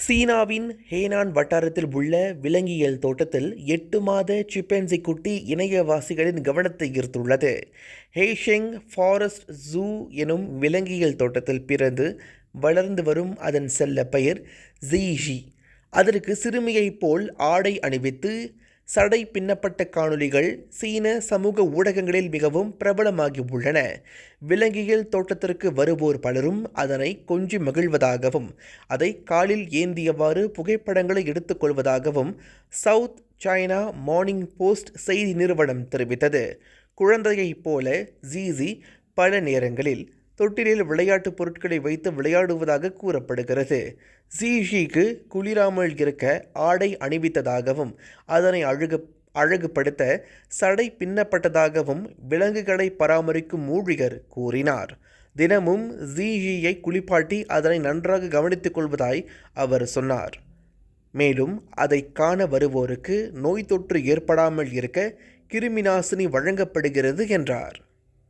சீனாவின் ஹேனான் வட்டாரத்தில் உள்ள விலங்கியல் தோட்டத்தில் 8 மாத சிம்பன்சி குட்டி இணையவாசிகளின் கவனத்தை ஈர்த்துள்ளது. ஹேஷெங் ஃபாரஸ்ட் ஜூ எனும் விலங்கியல் தோட்டத்தில் பிறந்து வளர்ந்து வரும் அதன் செல்ல பெயர் ஜீஜி. அதற்கு சிறுமியைப் போல் ஆடை அணிவித்து சடை பின்னப்பட்ட காணொளிகள் சீன சமூக ஊடகங்களில் மிகவும் பிரபலமாகி உள்ளன. விலங்கியல் தோட்டத்திற்கு வருவோர் பலரும் அதனை கொஞ்சி மகிழ்வதாகவும் அதை காலில் ஏந்தியவாறு புகைப்படங்களை எடுத்துக்கொள்வதாகவும் சவுத் சைனா மார்னிங் போஸ்ட் செய்தி நிறுவனம் தெரிவித்தது. குழந்தையைப் போல ஜீஜி பல நேரங்களில் தொட்டிலில் விளையாட்டுப் பொருட்களை வைத்து விளையாடுவதாக கூறப்படுகிறது. ஜீஜிக்கு குளிராமல் இருக்க ஆடை அணிவித்ததாகவும் அதனை அழகுபடுத்த சடை பின்னப்பட்டதாகவும் விலங்குகளை பராமரிக்கும் ஊழியர் கூறினார். தினமும் ஜீஜியை குளிப்பாட்டி அதனை நன்றாக கவனித்துக் கொள்வதாய் அவர் சொன்னார். மேலும் அதை காண வருவோருக்கு நோய் தொற்று ஏற்படாமல் இருக்க கிருமிநாசினி வழங்கப்படுகிறது என்றார்.